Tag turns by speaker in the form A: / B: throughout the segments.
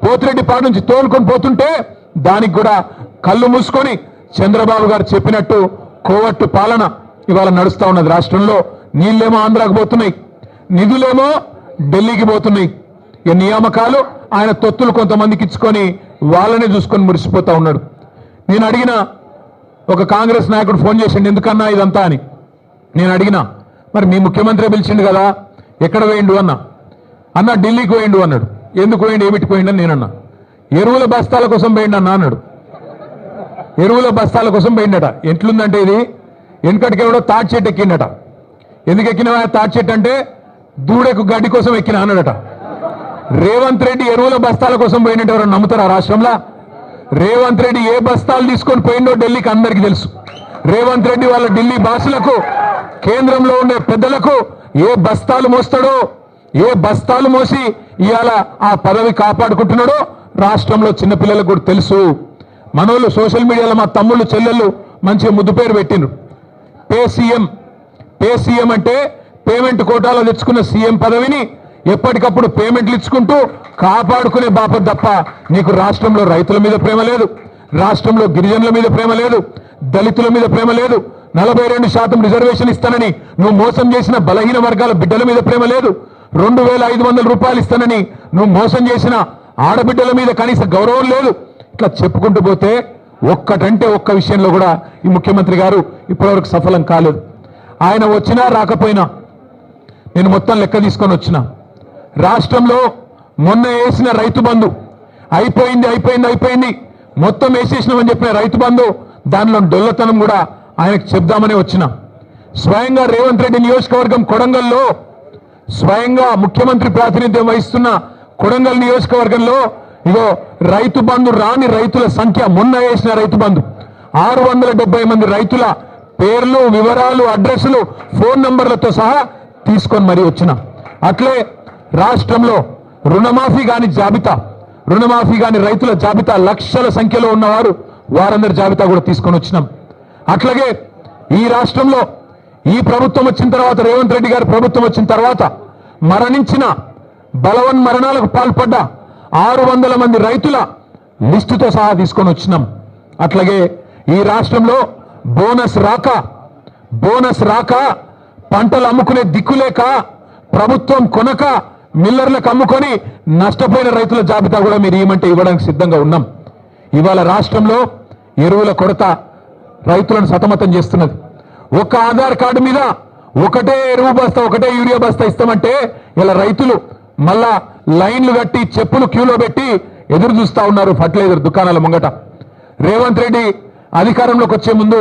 A: పోతిరెడ్డిపాడు నుంచి తోలుకొని పోతుంటే దానికి కూడా కళ్ళు మూసుకొని చంద్రబాబు గారు చెప్పినట్టు కోవట్టు పాలన ఇవాళ నడుస్తా ఉన్నది రాష్ట్రంలో. నీళ్ళేమో ఆంధ్రాకు పోతున్నాయి, నిధులేమో ఢిల్లీకి పోతున్నాయి. ఈ నియామకాలు ఆయన తొత్తులు కొంతమందికి ఇచ్చుకొని వాళ్ళనే చూసుకొని మురిసిపోతా ఉన్నాడు. నేను అడిగిన ఒక కాంగ్రెస్ నాయకుడు ఫోన్ చేసిండు, ఎందుకన్నా ఇదంతా అని. నేను అడిగినా, మరి మీ ముఖ్యమంత్రి పిలిచిండు కదా, ఎక్కడ వేయండు అన్న ఢిల్లీకి వేయండు అన్నాడు. ఎందుకు వేయండి, ఏమిటి పోయిండు అని నేనన్నా. ఎరువుల బస్తాల కోసం వేయండి అన్న అన్నాడు. ఎరువుల బస్తాల కోసం పోయిండట. ఎట్లుందంటే ఇది వెనకటికి ఎవడో తాటి చెట్టు ఎక్కిండట. ఎందుకు ఎక్కినవా తాటి చెట్టు అంటే, దూడకు గడ్డి కోసం ఎక్కిన అన్నాడట. రేవంత్ రెడ్డి ఎరువుల బస్తాల కోసం పోయినట్టు ఎవరు నమ్ముతారా రాష్ట్రంలో? రేవంత్ రెడ్డి ఏ బస్తాలు తీసుకొని పోయిండో ఢిల్లీకి అందరికీ తెలుసు. రేవంత్ రెడ్డి వాళ్ళ ఢిల్లీ బాసులకు, కేంద్రంలో ఉండే పెద్దలకు ఏ బస్తాలు మోస్తాడో, ఏ బస్తాలు మోసి ఇవాళ ఆ పదవి కాపాడుకుంటున్నాడో రాష్ట్రంలో చిన్నపిల్లలకు కూడా తెలుసు. మనోళ్ళు సోషల్ మీడియాలో మా తమ్ముళ్ళు చెల్లెళ్ళు మంచి ముద్దు పేరు పెట్టిండ్రు. పే సీఎం అంటే పేమెంట్ కోటాలో తెచ్చుకున్న సీఎం పదవిని ఎప్పటికప్పుడు పేమెంట్లు ఇచ్చుకుంటూ కాపాడుకునే బాపత తప్ప నీకు రాష్ట్రంలో రైతుల మీద ప్రేమ లేదు, రాష్ట్రంలో గిరిజనుల మీద ప్రేమ లేదు, దళితుల మీద ప్రేమ లేదు, 42% రిజర్వేషన్ ఇస్తానని నువ్వు మోసం చేసిన బలహీన వర్గాల బిడ్డల మీద ప్రేమ లేదు, 2500 రూపాయలు ఇస్తానని నువ్వు మోసం చేసిన ఆడబిడ్డల మీద కనీస గౌరవం లేదు. ఇట్లా చెప్పుకుంటూ పోతే ఒక్కటంటే ఒక్క విషయంలో కూడా ఈ ముఖ్యమంత్రి గారు ఇప్పటివరకు సఫలం కాలేదు. ఆయన వచ్చినా రాకపోయినా నేను మొత్తం లెక్క తీసుకొని వచ్చిన రాష్ట్రంలో మొన్న వేసిన రైతు బంధు అయిపోయింది మొత్తం వేసేసినామని చెప్పిన రైతు బంధు దానిలో డొల్లతనం కూడా ఆయనకు చెప్దామని వచ్చిన. స్వయంగా రేవంత్ రెడ్డి నియోజకవర్గం కొడంగల్లో, స్వయంగా ముఖ్యమంత్రి ప్రాతినిధ్యం వహిస్తున్న కొడంగల్ నియోజకవర్గంలో ఇగో రైతు బంధు రాని రైతుల సంఖ్య, మొన్న వేసిన రైతు బంధు 670 మంది రైతుల పేర్లు, వివరాలు, అడ్రస్లు, ఫోన్ నంబర్లతో సహా తీసుకొని మరీ వచ్చిన. అట్లే రాష్ట్రంలో రుణమాఫీ కాని రైతుల జాబితా లక్షల సంఖ్యలో ఉన్నవారు, వారందరి జాబితా కూడా తీసుకొని వచ్చినాం. అట్లాగే ఈ రాష్ట్రంలో ఈ ప్రభుత్వం వచ్చిన తర్వాత, రేవంత్ రెడ్డి గారి ప్రభుత్వం వచ్చిన తర్వాత మరణించిన, బలవన్ మరణాలకు పాల్పడ్డ 600 మంది రైతుల లిస్టుతో సహా తీసుకొని వచ్చినాం. అట్లాగే ఈ రాష్ట్రంలో బోనస్ రాక పంటలు అమ్ముకునే దిక్కులేక, ప్రభుత్వం కొనక మిల్లర్లకు అమ్ముకొని నష్టపోయిన రైతుల జాబితా కూడా మీరు ఏమంటే ఇవ్వడానికి సిద్ధంగా ఉన్నాం. ఇవాళ రాష్ట్రంలో ఎరువుల కొరత రైతులను సతమతం చేస్తున్నది. ఒక ఆధార్ కార్డు మీద ఒకటే ఎరువు బస్తా, ఒకటే యూరియా బస్తా ఇస్తామంటే ఇలా రైతులు మళ్ళా లైన్లు కట్టి చెప్పులు క్యూలో పెట్టి ఎదురు చూస్తా ఉన్నారు ఫర్టిలైజర్ దుకాణాల ముంగట. రేవంత్ రెడ్డి అధికారంలోకి వచ్చే ముందు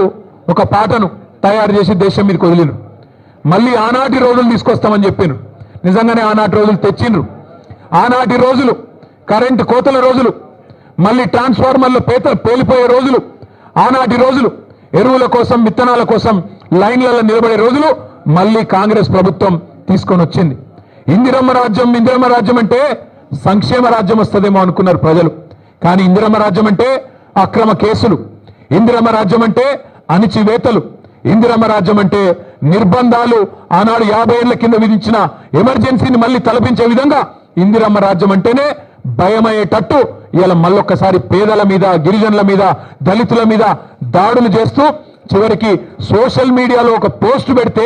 A: ఒక పాటను తయారు చేసి దేశం మీదకి వదిలిరు. మళ్ళీ ఆనాటి రోజులు తీసుకొస్తామని చెప్పినారు. నిజంగానే ఆనాటి రోజులు తెచ్చిండ్రు. ఆనాటి రోజులు కరెంటు కోతల రోజులు, మళ్ళీ ట్రాన్స్ఫార్మర్లు పేలిపోయే రోజులు, ఆనాటి రోజులు ఎరువుల కోసం, విత్తనాల కోసం లైన్లలో నిలబడే రోజులు మళ్ళీ కాంగ్రెస్ ప్రభుత్వం తీసుకొని వచ్చింది. ఇందిరమ్మ రాజ్యం అంటే సంక్షేమ రాజ్యం వస్తుందేమో అనుకున్నారు ప్రజలు. కానీ ఇందిరమ్మ రాజ్యం అంటే అక్రమ కేసులు, ఇందిరమ్మ రాజ్యం అంటే అణిచివేతలు, ఇందిరమ్మ రాజ్యం అంటే నిర్బంధాలు, ఆనాడు 50 ఏళ్ల కింద విధించిన ఎమర్జెన్సీని మళ్ళీ తలపించే విధంగా ఇందిరమ్మ రాజ్యం అంటేనే భయమయ్యేటట్టు ఇలా మళ్ళొక్కసారి పేదల మీద, గిరిజనుల మీద, దళితుల మీద దాడులు చేస్తూ చివరికి సోషల్ మీడియాలో ఒక పోస్ట్ పెడితే,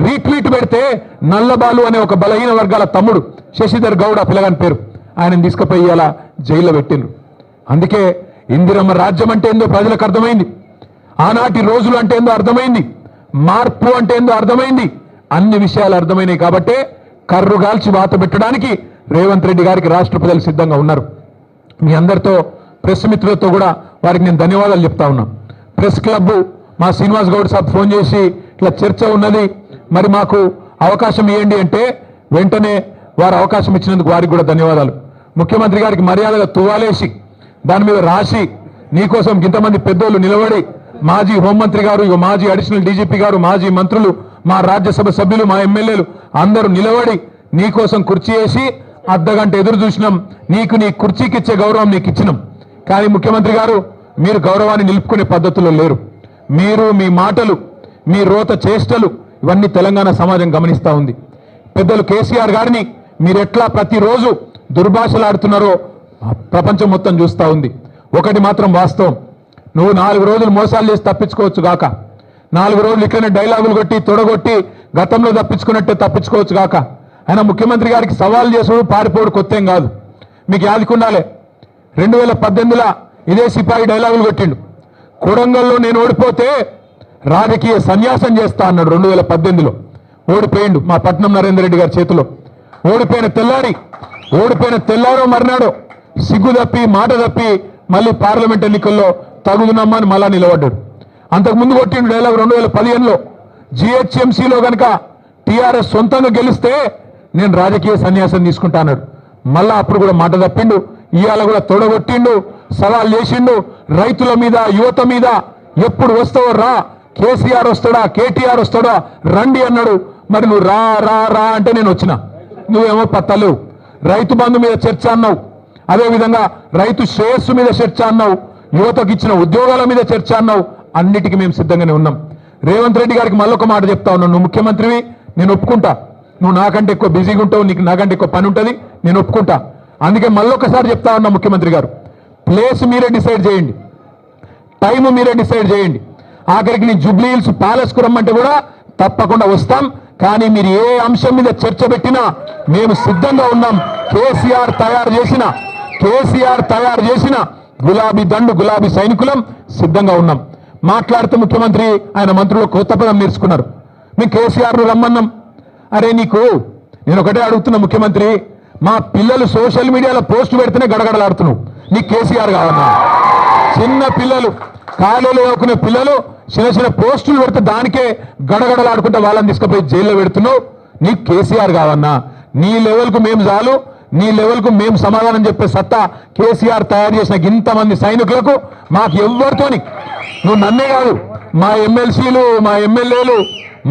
A: రీట్వీట్ పెడితే నల్లబాలు అనే ఒక బలహీన వర్గాల తమ్ముడు శశిధర్ గౌడ పిల్లగాని పేరు, ఆయనను తీసుకుపోయి ఇలా జైల్లో పెట్టిండ్రు. అందుకే ఇందిరమ్మ రాజ్యం అంటే ఏందో ప్రజలకు అర్థమైంది, ఆనాటి రోజులు అంటే ఏందో అర్థమైంది, మార్పు అంటే ఏందో అర్థమైంది, అన్ని విషయాలు అర్థమైనాయి. కాబట్టే కర్రుగాల్చి వాత పెట్టడానికి రేవంత్ రెడ్డి గారికి రాష్ట్ర ప్రజలు సిద్ధంగా ఉన్నారు. మీ అందరితో, ప్రెస్ మిత్రులతో కూడా వారికి నేను ధన్యవాదాలు చెప్తా ఉన్నా. ప్రెస్ క్లబ్ మా శ్రీనివాస్ గౌడ్ సాబ్ ఫోన్ చేసి ఇట్లా చర్చ ఉన్నది, మరి మాకు అవకాశం ఇవ్వండి అంటే వెంటనే వారు అవకాశం ఇచ్చినందుకు వారికి కూడా ధన్యవాదాలు. ముఖ్యమంత్రి గారికి మర్యాదగా తువ్వాలేసి దాని మీద రాసి నీకోసం ఇంతమంది పెద్దోళ్ళు నిలబడి, మాజీ హోంమంత్రి గారు, మాజీ అడిషనల్ డీజీపీ గారు, మాజీ మంత్రులు, మా రాజ్యసభ సభ్యులు, మా ఎమ్మెల్యేలు అందరూ నిలబడి నీకోసం కుర్చీ వేసి అర్ధగంట ఎదురు చూసినాం. నీకు నీ కుర్చీకి ఇచ్చే గౌరవం నీకు ఇచ్చినాం. కానీ ముఖ్యమంత్రి గారు, మీరు గౌరవాన్ని నిలుపుకునే పద్ధతిలో లేరు. మీరు, మీ మాటలు, మీ రోత చేష్టలు ఇవన్నీ తెలంగాణ సమాజం గమనిస్తూ ఉంది. పెద్దలు కేసీఆర్ గారిని మీరు ఎట్లా ప్రతిరోజు దుర్భాషలాడుతున్నారో ప్రపంచం మొత్తం చూస్తూ ఉంది. ఒకటి మాత్రం వాస్తవం, నువ్వు 4 రోజులు మోసాలు చేసి తప్పించుకోవచ్చు గాక, 4 రోజులు ఇట్లనే డైలాగులు కొట్టి తొడగొట్టి గతంలో తప్పించుకున్నట్టే తప్పించుకోవచ్చు గాక. ఆయన ముఖ్యమంత్రి గారికి సవాల్ చేసుడు పారిపోడు కొత్తేం కాదు. మీకు యాదికుండాలే, 2018లో ఇదే సిపాయి డైలాగులు కొట్టిండు. కొడంగల్లో నేను ఓడిపోతే రాజకీయ సన్యాసం చేస్తా అన్నాడు. 2018లో ఓడిపోయిండు మా పట్నం నరేందర్ రెడ్డి గారి చేతిలో. ఓడిపోయిన తెల్లారో మర్నాడో సిగ్గు తప్పి మాట తప్పి మళ్ళీ పార్లమెంట్ ఎన్నికల్లో తగుదునమ్మని మళ్ళా నిలబడ్డాడు. అంతకుముందు కొట్టిండు డైలాగ్ 2015లో GHMCలో కనుక టీఆర్ఎస్ సొంతంగా గెలిస్తే నేను రాజకీయ సన్యాసం తీసుకుంటా అన్నాడు. మళ్ళా అప్పుడు కూడా మాట తప్పిండు. ఇవాళ కూడా తొడగొట్టిండు, సవాల్ చేసిండు రైతుల మీద, యువత మీద. ఎప్పుడు వస్తావో రా, కేసీఆర్ వస్తాడా KTR వస్తాడా రండి అన్నాడు. మరి నువ్వు రా రా రా అంటే నేను వచ్చిన, నువ్వేమో పత్తలేవు. రైతు బంధు మీద చర్చ అన్నావు, అదేవిధంగా రైతు శ్రేయస్సు మీద చర్చ అన్నావు, యువతకు ఇచ్చిన ఉద్యోగాల మీద చర్చ అన్నావు. అన్నిటికీ మేము సిద్ధంగానే ఉన్నాం. రేవంత్ రెడ్డి గారికి మళ్ళొక మాట చెప్తా ఉన్నాను, నువ్వు ముఖ్యమంత్రివి, నేను ఒప్పుకుంటా. నువ్వు నాకంటే ఎక్కువ బిజీగా ఉంటావు, నీకు నాకంటే ఎక్కువ పని ఉంటుంది, నేను ఒప్పుకుంటా. అందుకే మళ్ళొకసారి చెప్తా ఉన్నా ముఖ్యమంత్రి గారు, ప్లేస్ మీరే డిసైడ్ చేయండి, టైం మీరే డిసైడ్ చేయండి. ఆఖరికి నీ జూబ్లీ హిల్స్ ప్యాలెస్కు రమ్మంటే కూడా తప్పకుండా వస్తాం. కానీ మీరు ఏ అంశం మీద చర్చ పెట్టినా మేము సిద్ధంగా ఉన్నాం. కేసీఆర్ తయారు చేసిన గులాబీ దండు, గులాబీ సైనికులం సిద్ధంగా ఉన్నాం. మాట్లాడుతూ ముఖ్యమంత్రి ఆయన మంత్రులు కొత్త పదం నేర్చుకున్నారు. మేము కేసీఆర్ను రమ్మన్నాం. అరే నేను ఒకటే అడుగుతున్నా ముఖ్యమంత్రి, మా పిల్లలు సోషల్ మీడియాలో పోస్ట్ పెడితేనే గడగడలాడుతున్నావు, నీకు కేసీఆర్ కావన్నా? చిన్న పిల్లలు, కాలేజీలో చదువుకునే పిల్లలు చిన్న పోస్టులు పెడితే దానికే గడగడలాడుకుంటే వాళ్ళని తీసుకుపోయి జైల్లో పెడుతున్నావు, నీకు కేసీఆర్ కావన్నా? నీ లెవెల్కు మేము చాలు, నీ లెవెల్కు మేము సమాధానం చెప్పే సత్తా కేసీఆర్ తయారు చేసిన ఇంతమంది సైనికులకు మాకు ఎవ్వరితోని, నువ్వు నన్నే కాదు, మా ఎమ్మెల్సీలు, మా ఎమ్మెల్యేలు,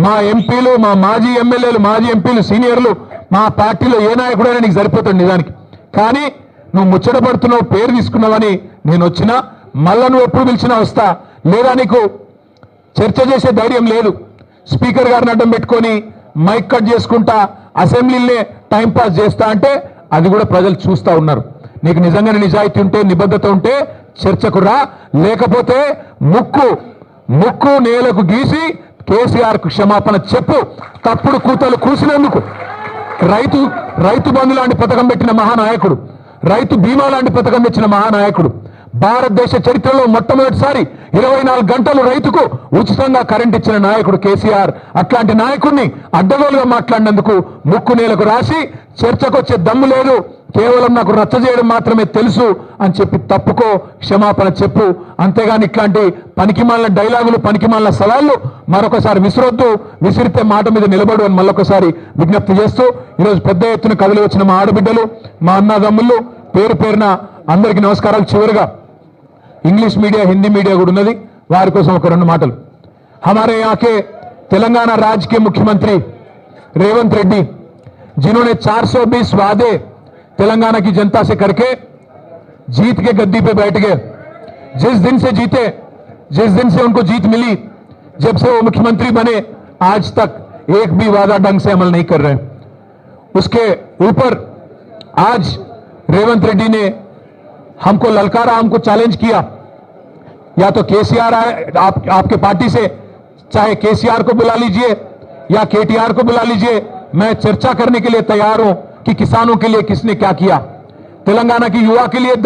A: మా ఎంపీలు, మా మాజీ ఎమ్మెల్యేలు, మాజీ ఎంపీలు, సీనియర్లు, మా పార్టీలో ఏ నాయకుడైనా నీకు సరిపోతాడు నిజానికి. కానీ నువ్వు ముచ్చటపడుతున్నావు, పేరు తీసుకున్నావని నేను వచ్చినా, మళ్ళా నువ్వు ఎప్పుడు పిలిచినా వస్తా. లేదా నీకు చర్చ చేసే ధైర్యం లేదు, స్పీకర్ గారిని అడ్డం పెట్టుకొని మైక్ కట్ చేసుకుంటా అసెంబ్లీలనే టైంపాస్ చేస్తా అంటే అది కూడా ప్రజలు చూస్తూ ఉన్నారు. నీకు నిజంగానే నిజాయితీ ఉంటే, నిబద్ధత ఉంటే చర్చకు రా, లేకపోతే ముక్కు నేలకు గీసి కేసీఆర్కు క్షమాపణ చెప్పు. తప్పుడు కూతలు కూసినందుకు రైతు బంధు లాంటి పథకం పెట్టిన మహానాయకుడు, రైతు బీమా లాంటి పథకం తెచ్చిన మహానాయకుడు, భారతదేశ చరిత్రలో మొట్టమొదటిసారి 24 గంటలు రైతుకు ఉచితంగా కరెంట్ ఇచ్చిన నాయకుడు కేసీఆర్. అట్లాంటి నాయకుడిని అడ్డగోలుగా మాట్లాడినందుకు ముక్కు నేలకు రాసి చర్చకొచ్చే దమ్ము లేదు, కేవలం నాకు రచ్చ చేయడం మాత్రమే తెలుసు అని చెప్పి తప్పుకో, క్షమాపణ చెప్పు. అంతేగాని ఇట్లాంటి పనికిమాలిన డైలాగులు, పనికిమాలిన సవాళ్లు మరొకసారి విసిరొద్దు. విసిరితే మాట మీద నిలబడు అని మళ్ళొకసారి విజ్ఞప్తి చేస్తూ, ఈరోజు పెద్ద ఎత్తున కదిలి వచ్చిన మా ఆడబిడ్డలు, మా అన్నదమ్ముళ్ళు పేరు పేరున అందరికీ నమస్కారాలు. చివరిగా इंग्लिश मीडिया, हिंदी मीडिया కూడా ఉన్నది, వారి కోసం ఒక రెండు మాటలు. हमारे यहाँ के तेलंगाना राज्य के मुख्यमंत्री रेवंत रेड्डी, जिन्होंने 420 वादे तेलंगाना की जनता से करके जीत के गद्दी पे बैठ गए, जिस दिन से जीते, जिस दिन से उनको जीत मिली, जब से वो मुख्यमंत्री बने आज तक एक भी वादा ढंग से अमल नहीं कर रहे। उसके ऊपर आज रेवंत रेड्डी ने हमको ललकारा, हमको चैलेंज किया, या तो केसीआर आए आपके पार्टी से, चाहे केसीआर को बुला लीजिए या KTR को बुला लीजिए, मैं चर्चा करने के लिए तैयार हूं कि किसानों के लिए किसने क्या किया, तेलंगाना की युवा के लिए